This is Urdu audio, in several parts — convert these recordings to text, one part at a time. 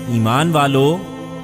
ایمان والو،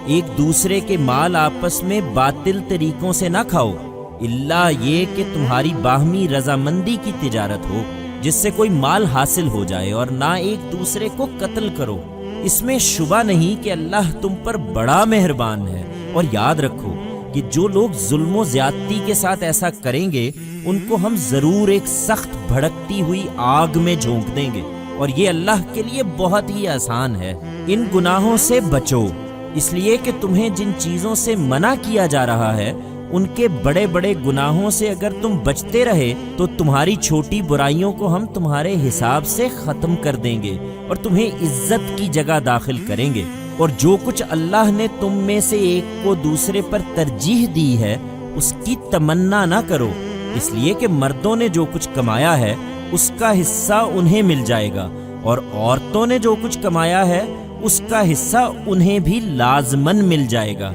ایک دوسرے کے مال آپس میں باطل طریقوں سے نہ کھاؤ، الا یہ کہ تمہاری باہمی رضامندی کی تجارت ہو جس سے کوئی مال حاصل ہو جائے، اور نہ ایک دوسرے کو قتل کرو، اس میں شبہ نہیں کہ اللہ تم پر بڑا مہربان ہے۔ اور یاد رکھو کہ جو لوگ ظلم و زیادتی کے ساتھ ایسا کریں گے ان کو ہم ضرور ایک سخت بھڑکتی ہوئی آگ میں جھونک دیں گے، اور یہ اللہ کے لیے بہت ہی آسان ہے۔ ان گناہوں سے بچو، اس لیے کہ تمہیں جن چیزوں سے منع کیا جا رہا ہے ان کے بڑے بڑے گناہوں سے اگر تم بچتے رہے تو تمہاری چھوٹی برائیوں کو ہم تمہارے حساب سے ختم کر دیں گے اور تمہیں عزت کی جگہ داخل کریں گے۔ اور جو کچھ اللہ نے تم میں سے ایک کو دوسرے پر ترجیح دی ہے اس کی تمنا نہ کرو، اس لیے کہ مردوں نے جو کچھ کمایا ہے اس کا حصہ انہیں مل جائے گا، اور عورتوں نے جو کچھ کمایا ہے اس کا حصہ انہیں بھی لازماً مل جائے گا۔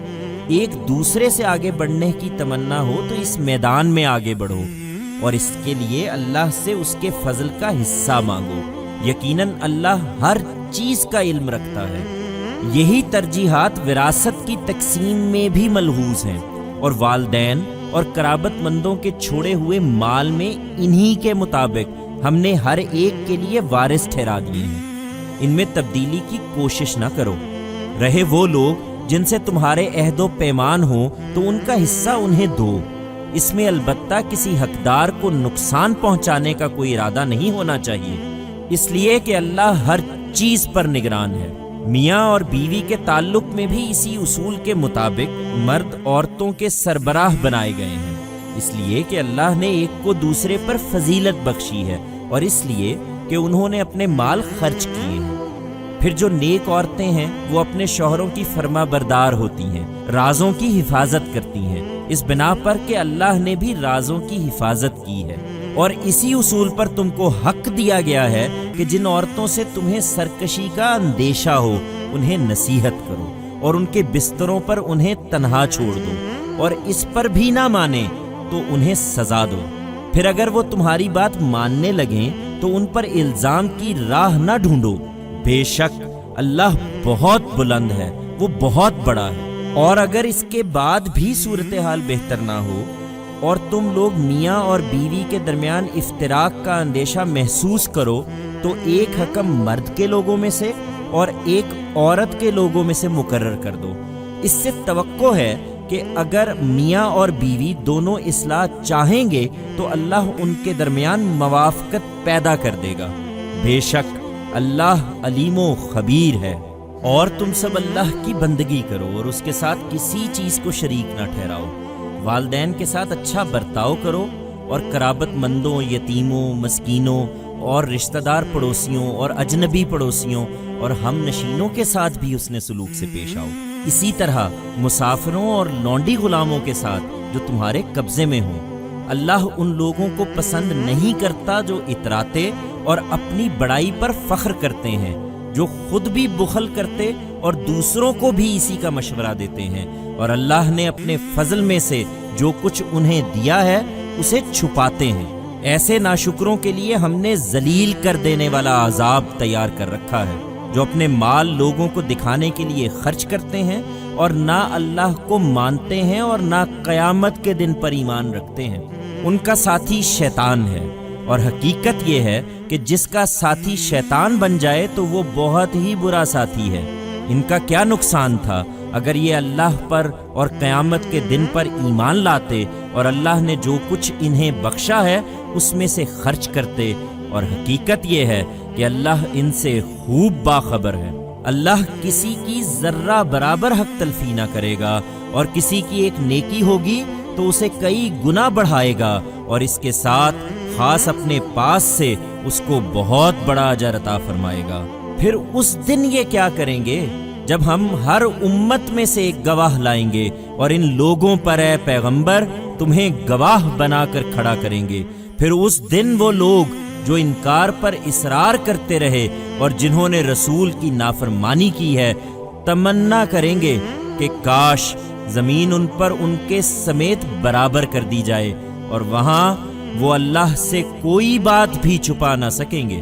ایک دوسرے سے آگے بڑھنے کی تمنا ہو تو اس میدان میں آگے بڑھو، اور اس کے لیے اللہ سے اس کے فضل کا حصہ مانگو، یقیناً اللہ ہر چیز کا علم رکھتا ہے۔ یہی ترجیحات وراثت کی تقسیم میں بھی ملحوظ ہیں، اور والدین اور قرابت مندوں کے چھوڑے ہوئے مال میں انہی کے مطابق ہم نے ہر ایک کے لیے وارث ٹھہرا دیے ہیں، ان میں تبدیلی کی کوشش نہ کرو۔ رہے وہ لوگ جن سے تمہارے عہد و پیمان ہو تو ان کا حصہ انہیں دو، اس میں البتہ کسی حقدار کو نقصان پہنچانے کا کوئی ارادہ نہیں ہونا چاہیے، اس لیے کہ اللہ ہر چیز پر نگران ہے۔ میاں اور بیوی کے تعلق میں بھی اسی اصول کے مطابق مرد عورتوں کے سربراہ بنائے گئے ہیں، اس لیے کہ اللہ نے ایک کو دوسرے پر فضیلت بخشی ہے، اور اس لیے کہ انہوں نے اپنے مال خرچ کیے ہیں۔ پھر جو نیک عورتیں ہیں وہ اپنے شوہروں کی فرما بردار ہوتی ہیں، رازوں کی حفاظت کرتی ہیں، اس بنا پر کہ اللہ نے بھی رازوں کی حفاظت کی ہے۔ اور اسی اصول پر تم کو حق دیا گیا ہے کہ جن عورتوں سے تمہیں سرکشی کا اندیشہ ہو انہیں نصیحت کرو، اور ان کے بستروں پر انہیں تنہا چھوڑ دو، اور اس پر بھی نہ مانے تو انہیں سزا دو۔ پھر اگر وہ تمہاری بات ماننے لگیں تو ان پر الزام کی راہ نہ ڈھونڈو، بے شک اللہ بہت بلند ہے، وہ بہت بڑا ہے۔ اور اگر اس کے بعد بھی صورتحال بہتر نہ ہو اور تم لوگ میاں اور بیوی کے درمیان افتراق کا اندیشہ محسوس کرو تو ایک حکم مرد کے لوگوں میں سے اور ایک عورت کے لوگوں میں سے مقرر کر دو۔ اس سے توقع ہے کہ اگر میاں اور بیوی دونوں اصلاح چاہیں گے تو اللہ ان کے درمیان موافقت پیدا کر دے گا، بے شک اللہ علیم و خبیر ہے۔ اور تم سب اللہ کی بندگی کرو اور اس کے ساتھ کسی چیز کو شریک نہ ٹھہراؤ، والدین کے ساتھ اچھا برتاؤ کرو، اور قرابت مندوں، یتیموں، مسکینوں اور رشتہ دار پڑوسیوں اور اجنبی پڑوسیوں اور ہم نشینوں کے ساتھ بھی حسن سلوک سے پیش آؤ۔ اسی طرح مسافروں اور لونڈی غلاموں کے ساتھ جو تمہارے قبضے میں ہوں۔ اللہ ان لوگوں کو پسند نہیں کرتا جو اتراتے اور اپنی بڑائی پر فخر کرتے ہیں، جو خود بھی بخل کرتے اور دوسروں کو بھی اسی کا مشورہ دیتے ہیں، اور اللہ نے اپنے فضل میں سے جو کچھ انہیں دیا ہے اسے چھپاتے ہیں۔ ایسے ناشکروں کے لیے ہم نے ذلیل کر دینے والا عذاب تیار کر رکھا ہے، جو اپنے مال لوگوں کو دکھانے کے لیے خرچ کرتے ہیں اور نہ اللہ کو مانتے ہیں اور نہ قیامت کے دن پر ایمان رکھتے ہیں۔ ان کا ساتھی شیطان ہے، اور حقیقت یہ ہے کہ جس کا ساتھی شیطان بن جائے تو وہ بہت ہی برا ساتھی ہے۔ ان کا کیا نقصان تھا اگر یہ اللہ پر اور قیامت کے دن پر ایمان لاتے اور اللہ نے جو کچھ انہیں بخشا ہے اس میں سے خرچ کرتے، اور حقیقت یہ ہے کہ اللہ ان سے خوب باخبر ہے۔ اللہ کسی کی ذرہ برابر حق تلفی نہ کرے گا، اور کسی کی ایک نیکی ہوگی تو اسے کئی گنا بڑھائے گا، اور اس کے ساتھ خاص اپنے پاس سے اس کو بہت بڑا اجر عطا فرمائے گا۔ پھر اس دن یہ کیا کریں گے جب ہم ہر امت میں سے ایک گواہ لائیں گے اور ان لوگوں پر اے پیغمبر تمہیں گواہ بنا کر کھڑا کریں گے۔ پھر اس دن وہ لوگ جو انکار پر اصرار کرتے رہے اور جنہوں نے رسول کی نافرمانی کی ہے تمنا کریں گے کہ کاش زمین ان پر ان کے سمیت برابر کر دی جائے، اور وہاں وہ اللہ سے کوئی بات بھی چھپا نہ سکیں گے۔